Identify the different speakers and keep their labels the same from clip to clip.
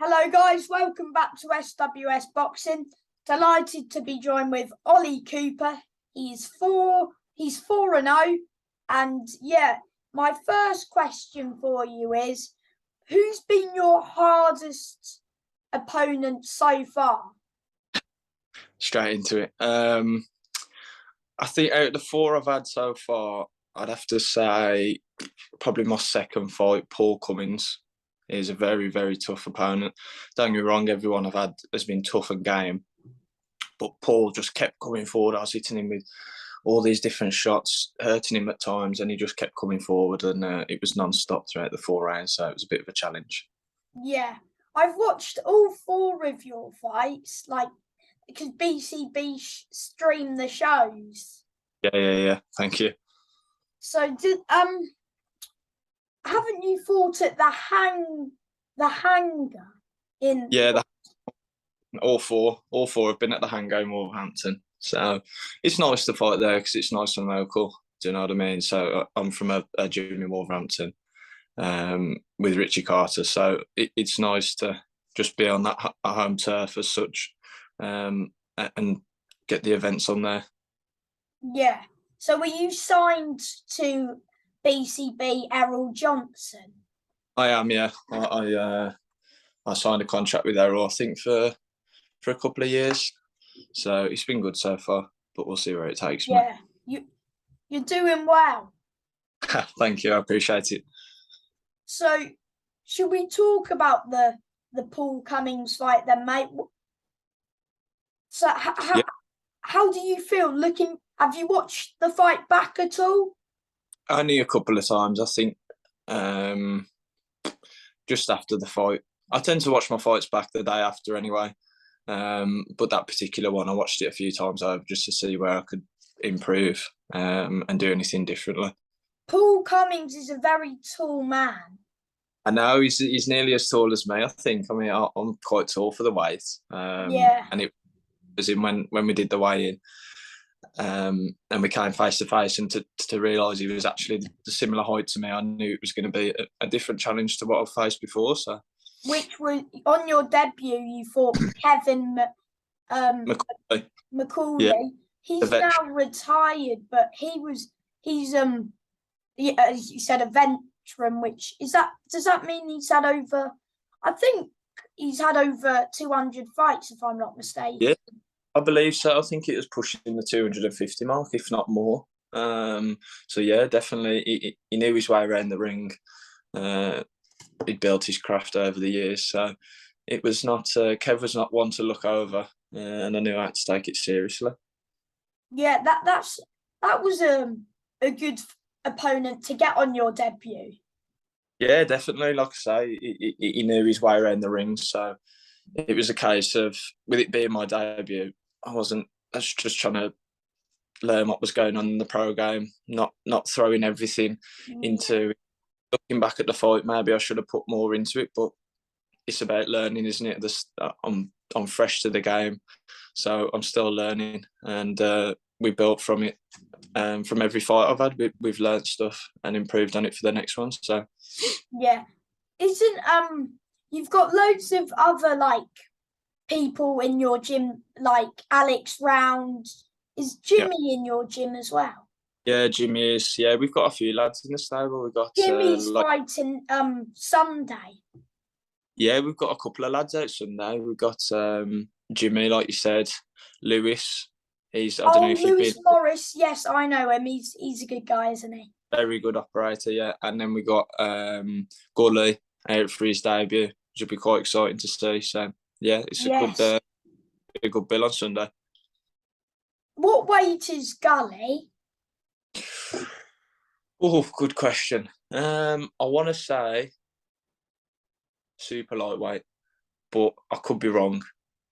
Speaker 1: Hello guys, welcome back to SWS Boxing. Delighted to be joined with Ollie Cooper. He's 4-0. And yeah, my first question for you is, who's been your hardest opponent so far?
Speaker 2: Straight into it. I think out of the four I've had so far, I'd have to say probably my second fight, Paul Cummins, is a very, very tough opponent. Don't get me wrong, everyone I've had has been tough and game, but Paul just kept coming forward. I was hitting him with all these different shots, hurting him at times, and he just kept coming forward, and it was non-stop throughout the 4 rounds, so it was a bit of a challenge.
Speaker 1: Yeah, I've watched all four of your fights, because BCB stream the shows.
Speaker 2: Yeah. Thank you.
Speaker 1: So haven't you fought at the hangar in?
Speaker 2: Yeah, all four have been at the hangar in Wolverhampton, so it's nice to fight there because it's nice and local. Do you know what I mean? So I'm from a gym in Wolverhampton with Richie Carter, so it's nice to just be on that home turf as such, and get the events on there.
Speaker 1: Yeah. So were you signed to BCB Errol Johnson?
Speaker 2: I am, yeah. I signed a contract with Errol, I think, for a couple of years. So it's been good so far, but we'll see where it takes me.
Speaker 1: Yeah, you're doing well.
Speaker 2: Thank you, I appreciate it.
Speaker 1: So should we talk about the Paul Cummins fight then, mate? So how do you feel looking? Have you watched the fight back at all?
Speaker 2: Only a couple of times, I think. Just after the fight, I tend to watch my fights back the day after anyway. But that particular one, I watched it a few times over just to see where I could improve and do anything differently.
Speaker 1: Paul Cummins is a very tall man.
Speaker 2: I know he's nearly as tall as me, I think. I mean, I'm quite tall for the weight.
Speaker 1: Yeah.
Speaker 2: And it was in when we did the weigh-in. And we came face to face, and to realise he was actually the similar height to me, I knew it was going to be a different challenge to what I've faced before. So,
Speaker 1: which was on your debut, you fought Kevin McCauley.
Speaker 2: Yeah,
Speaker 1: he's now retired, but he's as you said, a veteran. Which does that mean he's had over? I think he's had over 200 fights, if I'm not mistaken.
Speaker 2: Yeah, I believe so. I think it was pushing the 250 mark, if not more. So yeah, definitely, he knew his way around the ring. He'd built his craft over the years, so it was not. Kev was not one to look over, and I knew I had to take it seriously.
Speaker 1: Yeah, that was a good opponent to get on your debut.
Speaker 2: Yeah, definitely. Like I say, he knew his way around the ring, so it was a case of, with it being my debut, I was just trying to learn what was going on in the pro game, not throwing everything into. Looking back at the fight, maybe I should have put more into it, but it's about learning, isn't it? I'm fresh to the game, so I'm still learning, and we built from it. From every fight I've had, we've learned stuff and improved on it for the next one. So
Speaker 1: yeah, isn't you've got loads of other people in your gym, like Alex Round. Is Jimmy in your gym as well?
Speaker 2: Yeah, Jimmy is. Yeah, we've got a few lads in the stable. We've got
Speaker 1: Jimmy's fighting Sunday.
Speaker 2: Yeah, we've got a couple of lads out Sunday. We've got Jimmy, like you said, Lewis. I don't know if
Speaker 1: Lewis Morris. Yes, I know him. He's a good guy, isn't he?
Speaker 2: Very good operator, yeah. And then we got Gully out for his debut, which will be quite exciting to see. So yeah, it's a good bill on Sunday.
Speaker 1: What weight is Gully?
Speaker 2: Oh, good question. I want to say super lightweight, but I could be wrong.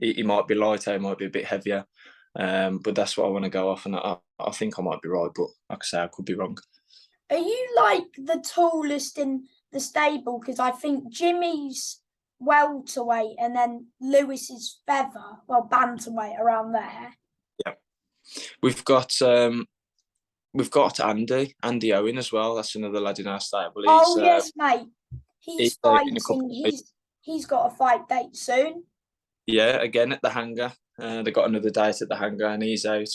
Speaker 2: He might be lighter, he might be a bit heavier, but that's what I want to go off, and I think I might be right, but like I say, I could be wrong.
Speaker 1: Are you the tallest in the stable? Because I think Jimmy's welterweight, and then Lewis is feather, bantamweight, around there.
Speaker 2: Yeah, we've got Andy Owen as well. That's another lad in our stable.
Speaker 1: Yes, mate. He's fighting. he's got a fight date soon.
Speaker 2: Yeah, again at the hangar. They got another date at the hangar, and he's out.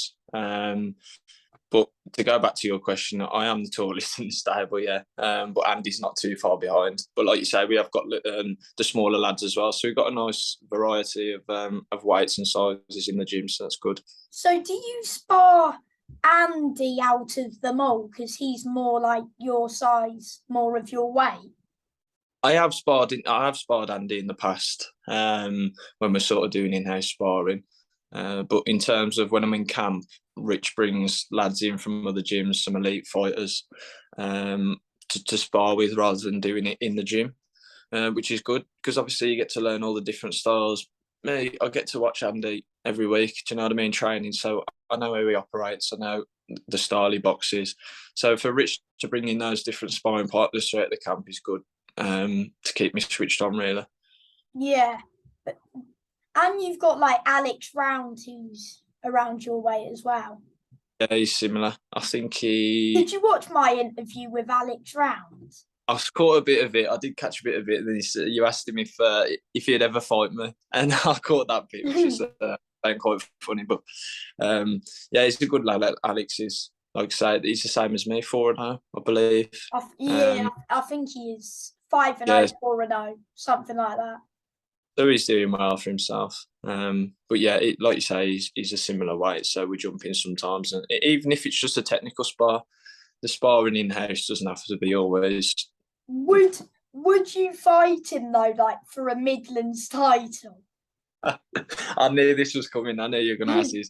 Speaker 2: But to go back to your question, I am the tallest in the stable, yeah. But Andy's not too far behind. But like you say, we have got the smaller lads as well, so we've got a nice variety of weights and sizes in the gym, so that's good.
Speaker 1: So do you spar Andy out of them all because he's more like your size, more of your weight?
Speaker 2: I have sparred Andy in the past when we're sort of doing in-house sparring. But in terms of when I'm in camp, Rich brings lads in from other gyms, some elite fighters, to spar with rather than doing it in the gym, which is good because obviously you get to learn all the different styles. Me, I get to watch Andy every week. Do you know what I mean? Training, so I know how he operates. I know the style he boxes. So for Rich to bring in those different sparring partners throughout the camp is good. To keep me switched on, really.
Speaker 1: Yeah, and you've got like Alex Round, who's around your way as well.
Speaker 2: Yeah, he's similar. I think
Speaker 1: Did you watch my interview with Alex Round?
Speaker 2: I caught a bit of it. I did catch a bit of it. And you asked him if he'd ever fight me, and I caught that bit, which is quite funny. But yeah, he's a good lad. Alex is, like I said, he's the same as me, 4-0, I believe.
Speaker 1: I think he is 5-0,
Speaker 2: yeah.
Speaker 1: 4-0, something like that.
Speaker 2: So he's doing well for himself. But yeah, like you say, he's a similar weight, so we jump in sometimes, and even if it's just a technical spar, the sparring in house doesn't have to be always.
Speaker 1: Would you fight him though, like for a Midlands title?
Speaker 2: I knew this was coming. I knew you were going to ask this.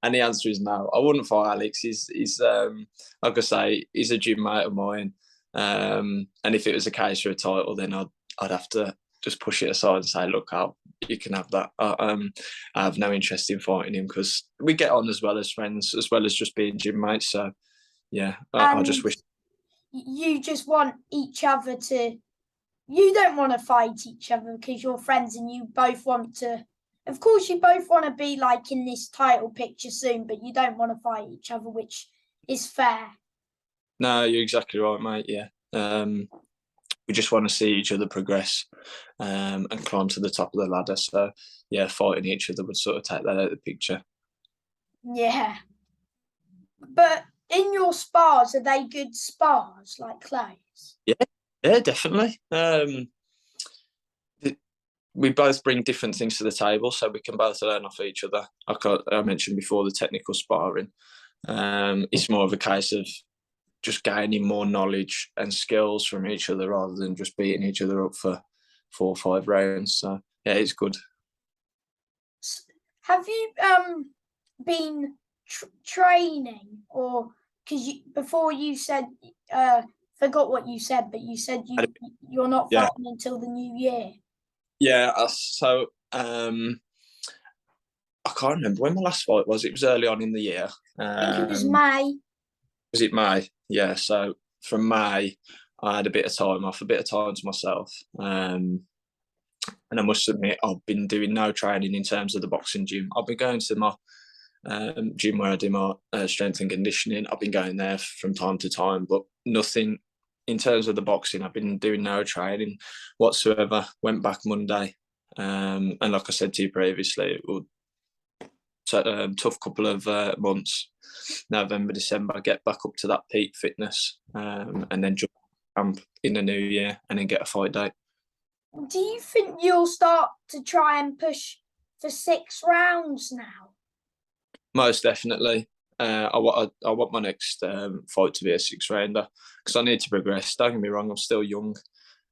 Speaker 2: And the answer is no. I wouldn't fight Alex. He's like I say, he's a gym mate of mine. And if it was a case for a title, then I'd have to just push it aside and say, look, you can have that. I have no interest in fighting him because we get on as well as friends, as well as just being gym mates. So yeah, I just wish.
Speaker 1: You just want each other to. You don't want to fight each other because you're friends and you both want to. Of course, you both want to be like in this title picture soon, but you don't want to fight each other, which is fair.
Speaker 2: No, you're exactly right, mate. Yeah. We just want to see each other progress and climb to the top of the ladder. So, yeah, fighting each other would sort of take that out of the picture.
Speaker 1: Yeah. But in your spars, are they good spars, like Clay's?
Speaker 2: Yeah, definitely. We both bring different things to the table, so we can both learn off each other. Like I mentioned before, the technical sparring. It's more of a case of just gaining more knowledge and skills from each other rather than just beating each other up for 4 or 5 rounds. So yeah, it's good.
Speaker 1: Have you been training, or because before you said forgot what you said, but you said you're not fighting until the new year?
Speaker 2: Yeah, so I can't remember when my last fight was. It was early on in the year.
Speaker 1: I think it was May.
Speaker 2: Was it May? Yeah. So from May, I had a bit of time off, a bit of time to myself. And I must admit, I've been doing no training in terms of the boxing gym. I've been going to my gym where I do my strength and conditioning. I've been going there from time to time, but nothing in terms of the boxing. I've been doing no training whatsoever. Went back Monday. And like I said to you previously, it would tough couple of months, November, December, get back up to that peak fitness, and then jump camp in the new year and then get a fight date.
Speaker 1: Do you think you'll start to try and push for 6 rounds now?
Speaker 2: Most definitely. I want my next fight to be a 6-rounder because I need to progress. Don't get me wrong, I'm still young,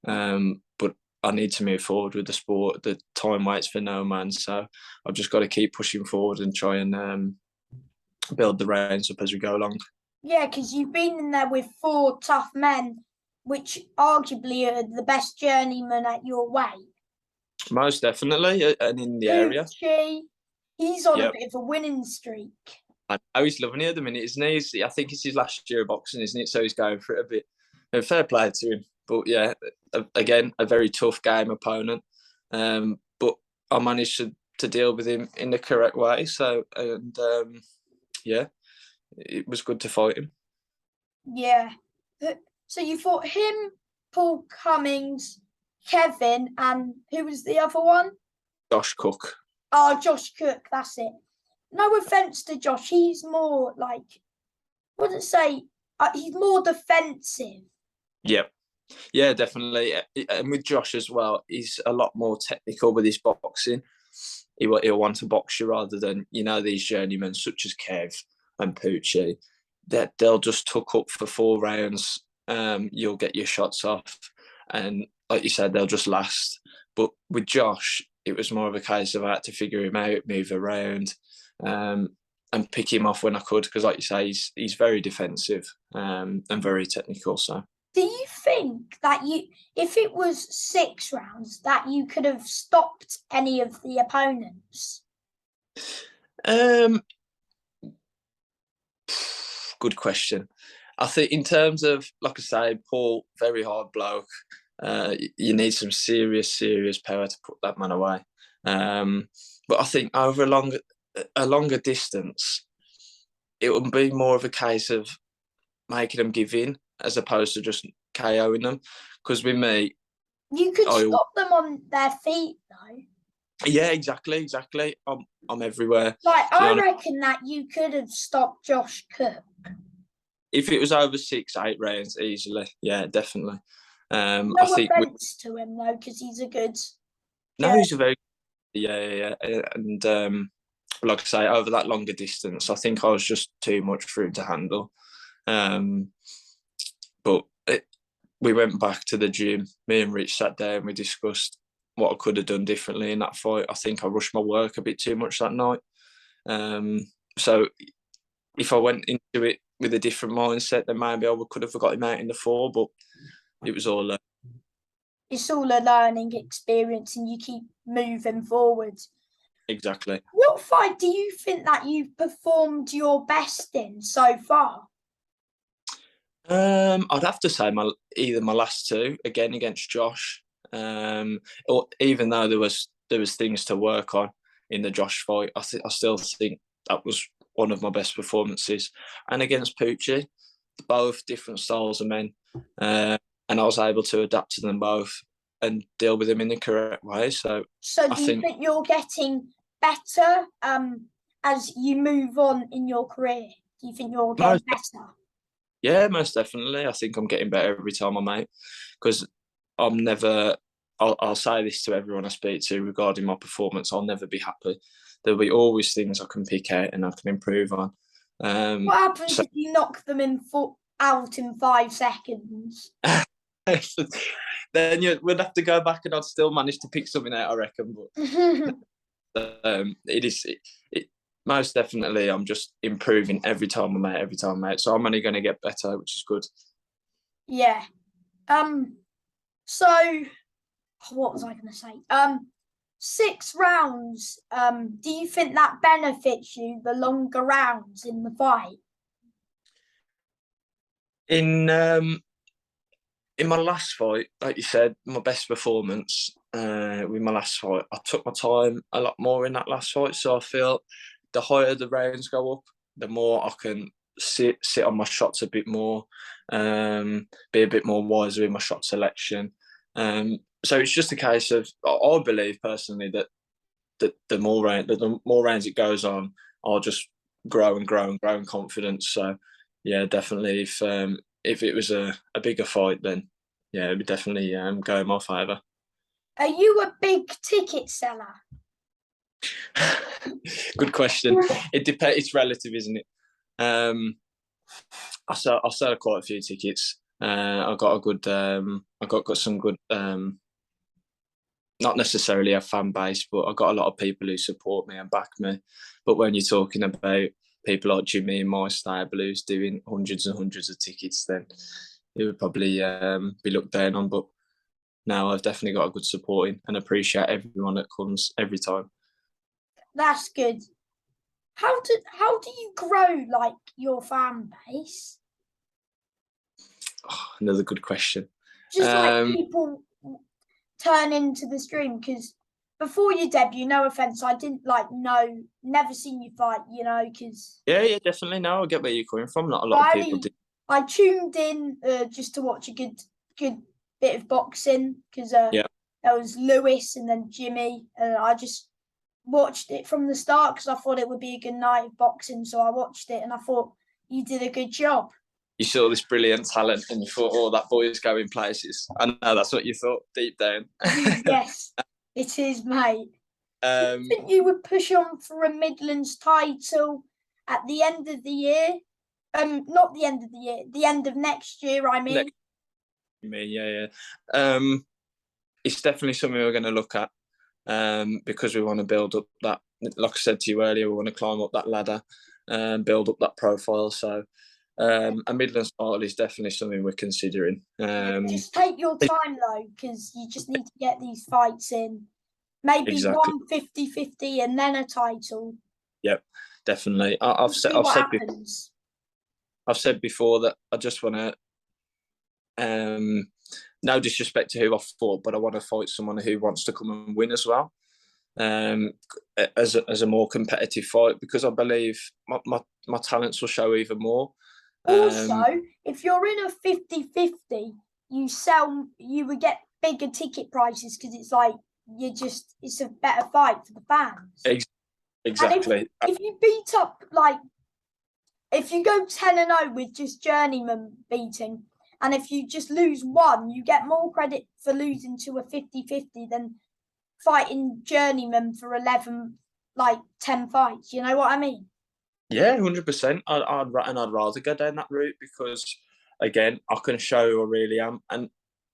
Speaker 2: but I need to move forward with the sport. The time waits for no man, so I've just got to keep pushing forward and try and build the reins up as we go along.
Speaker 1: Yeah, because you've been in there with 4 tough men, which arguably are the best journeymen at your weight.
Speaker 2: Most definitely, and in the area.
Speaker 1: He's on a bit of a winning streak.
Speaker 2: I know he's loving it at the minute, isn't he? I think it's his last year of boxing, isn't it? So he's going for it a bit. Fair play to him. But yeah, again, a very tough game opponent. But I managed to deal with him in the correct way. So, and yeah, it was good to fight him.
Speaker 1: Yeah. So you fought him, Paul Cummings, Kevin, and who was the other one?
Speaker 2: Josh Cook.
Speaker 1: Oh, Josh Cook, that's it. No offense to Josh, he's more like, wouldn't say, he's more defensive.
Speaker 2: Yep. Yeah, definitely. And with Josh as well, he's a lot more technical with his boxing. He'll want to box you rather than, these journeymen such as Kev and Poochie, that they'll just tuck up for 4 rounds. You'll get your shots off. And like you said, they'll just last. But with Josh, it was more of a case of I had to figure him out, move around, and pick him off when I could. Because like you say, he's very defensive and very technical. So.
Speaker 1: Do you think that if it was 6 rounds, that you could have stopped any of the opponents?
Speaker 2: Good question. I think in terms of, like I say, Paul, very hard bloke. You need some serious power to put that man away. But I think over a longer distance, it would be more of a case of making them give in as opposed to just KOing them. Because with me,
Speaker 1: you could stop them on their feet, though.
Speaker 2: Yeah, exactly. I'm everywhere.
Speaker 1: Like, I reckon that you could have stopped Josh Cook.
Speaker 2: If it was over 6-8 rounds, easily. Yeah, definitely.
Speaker 1: No offense to him, though, because he's a good...
Speaker 2: No, he's a very... Yeah. And like I say, over that longer distance, I think I was just too much for him to handle. But we went back to the gym. Me and Rich sat there and we discussed what I could have done differently in that fight. I think I rushed my work a bit too much that night. So if I went into it with a different mindset, then maybe I could have got him out in the 4, but it was all...
Speaker 1: It's all a learning experience and you keep moving forward.
Speaker 2: Exactly.
Speaker 1: What fight do you think that you've performed your best in so far?
Speaker 2: I'd have to say either my last 2, again against Josh, or even though there was things to work on in the Josh fight, I still think that was one of my best performances. And against Poochie, both different styles of men, and I was able to adapt to them both and deal with them in the correct way. So
Speaker 1: do you think you're getting better as you move on in your career? Do you think you're getting better?
Speaker 2: Yeah, most definitely. I think I'm getting better every time I'm out, because I'm never... I'll say this to everyone I speak to regarding my performance. I'll never be happy. There'll be always things I can pick out and I can improve on.
Speaker 1: What happens if you knock them out in 5 seconds?
Speaker 2: Then we'd have to go back and I'd still manage to pick something out, I reckon. But most definitely, I'm just improving every time I'm out. So I'm only going to get better, which is good.
Speaker 1: Yeah. So what was I going to say? 6 rounds. Do you think that benefits you, the longer rounds in the fight?
Speaker 2: In my last fight, like you said, my best performance with my last fight, I took my time a lot more in that last fight. So I feel the higher the rounds go up, the more I can sit on my shots a bit more, be a bit more wiser in my shot selection. So it's just a case of, I believe personally that the more rounds it goes on, I'll just grow in confidence. So yeah, definitely if it was a bigger fight, then yeah, it would definitely go in my favour.
Speaker 1: Are you a big ticket seller?
Speaker 2: Good question. It depends. It's relative, isn't it? I sell quite a few tickets. I got some good. Not necessarily a fan base, but I got a lot of people who support me and back me. But when you're talking about people like Jimmy and my stable who's doing hundreds and hundreds of tickets, then it would probably be looked down on. But no, I've definitely got a good supporting and appreciate everyone that comes every time.
Speaker 1: That's good. How do you grow like your fan base?
Speaker 2: Oh, another good question.
Speaker 1: Just like people turn into the stream, because before your debut, no offense, I didn't never seen you fight, because
Speaker 2: yeah, definitely. No, I get where you're coming from. Not a lot of people do.
Speaker 1: I tuned in just to watch a good bit of boxing, because there was Lewis and then Jimmy, and I just watched it from the start because I thought it would be a good night of boxing. So I watched it and I thought you did a good job.
Speaker 2: You saw this brilliant talent and you thought, oh, that boy's going places. I know that's what you thought deep down.
Speaker 1: Yes, it is, mate. Do you think you would push on for a Midlands title at the end of the year? Not the end of the year, the end of next year, I mean.
Speaker 2: Yeah. It's definitely something we're going to look at because we want to build up that, like I said to you earlier, we want to climb up that ladder and build up that profile. So a Midlands title is definitely something we're considering.
Speaker 1: Just take your time, though, because you just need to get these fights in. Maybe one 50-50 and then a title.
Speaker 2: Yep, definitely. I've said before that I just want to, no disrespect to who I fought, but I want to fight someone who wants to come and win as well, as a more competitive fight, because I believe my talents will show even more.
Speaker 1: Also, if you're in a 50-50, you would get bigger ticket prices because it's like it's a better fight for the fans.
Speaker 2: Exactly.
Speaker 1: And if you beat up, like, if you go 10-0 with just journeyman beating, and if you just lose one, you get more credit for losing to a 50-50 than fighting journeyman for 10 fights. You know what I mean?
Speaker 2: Yeah, 100%. I'd rather go down that route because, again, I can show who I really am. And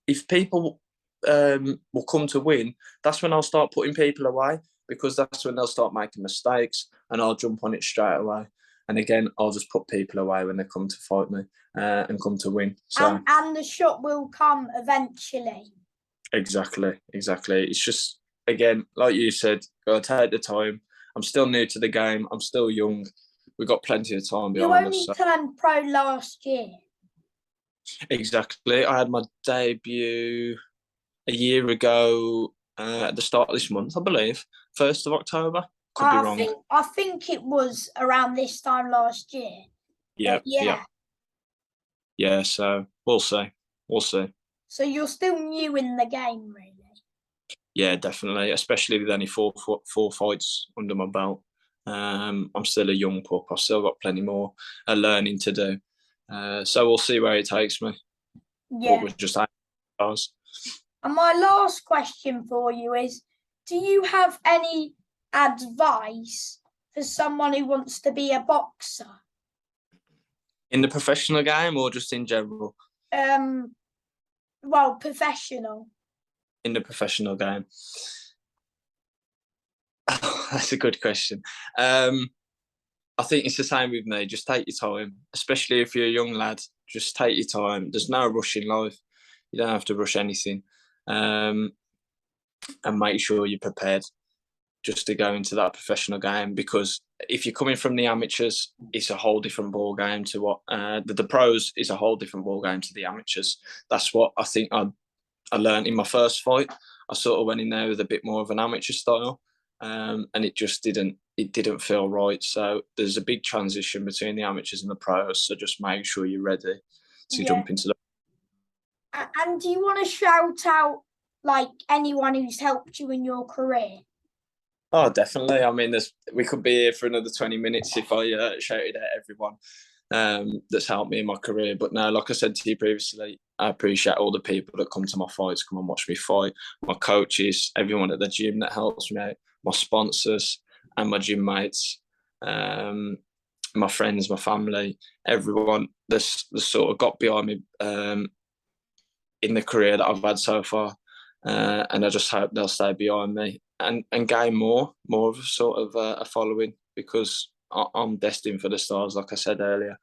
Speaker 2: if people will come to win, that's when I'll start putting people away, because that's when they'll start making mistakes and I'll jump on it straight away. And again, I'll just put people away when they come to fight me and come to win. So
Speaker 1: and the shot will come eventually.
Speaker 2: Exactly. It's just, again, like you said, got to take the time. I'm still new to the game. I'm still young. We've got plenty of time behind us.
Speaker 1: You only turned pro last year.
Speaker 2: Exactly. I had my debut a year ago at the start of this month, I believe. 1st of October. Could be wrong.
Speaker 1: I think it was around this time last year.
Speaker 2: Yeah, so we'll see.
Speaker 1: So you're still new in the game, really?
Speaker 2: Yeah, definitely. Especially with only four fights under my belt. I'm still a young pup. I've still got plenty more learning to do. So we'll see where it takes me.
Speaker 1: Yeah.
Speaker 2: What was just ours.
Speaker 1: And my last question for you is, do you have any advice for someone who wants to be a boxer?
Speaker 2: In the professional game or just in general?
Speaker 1: Well, professional.
Speaker 2: In the professional game. That's a good question. I think it's the same with me. Just take your time, especially if you're a young lad. Just take your time. There's no rush in life. You don't have to rush anything. And make sure you're prepared just to go into that professional game, because if you're coming from the amateurs, it's a whole different ball game to what the pros is a whole different ball game to the amateurs. That's what I think I learned in my first fight. I sort of went in there with a bit more of an amateur style, and it just didn't feel right. So there's a big transition between the amateurs and the pros. So just make sure you're ready to jump into the.
Speaker 1: And do you want to shout out like anyone who's helped you in your career?
Speaker 2: Oh, definitely. I mean, we could be here for another 20 minutes if I shouted at everyone that's helped me in my career. But no, like I said to you previously, I appreciate all the people that come to my fights, come and watch me fight, my coaches, everyone at the gym that helps me out, my sponsors and my gym mates, my friends, my family, everyone that's sort of got behind me in the career that I've had so far. And I just hope they'll stay behind me and gain more of a sort of a following, because I'm destined for the stars. Like I said earlier,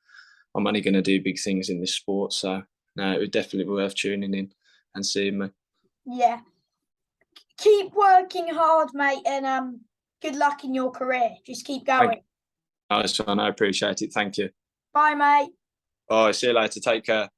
Speaker 2: I'm only going to do big things in this sport. So no, it would definitely be worth tuning in and seeing me.
Speaker 1: Yeah. Keep working hard, mate, and good luck in your career. Just keep going.
Speaker 2: Nice one. I appreciate it. Thank you.
Speaker 1: Bye, mate.
Speaker 2: Bye. See you later. Take care.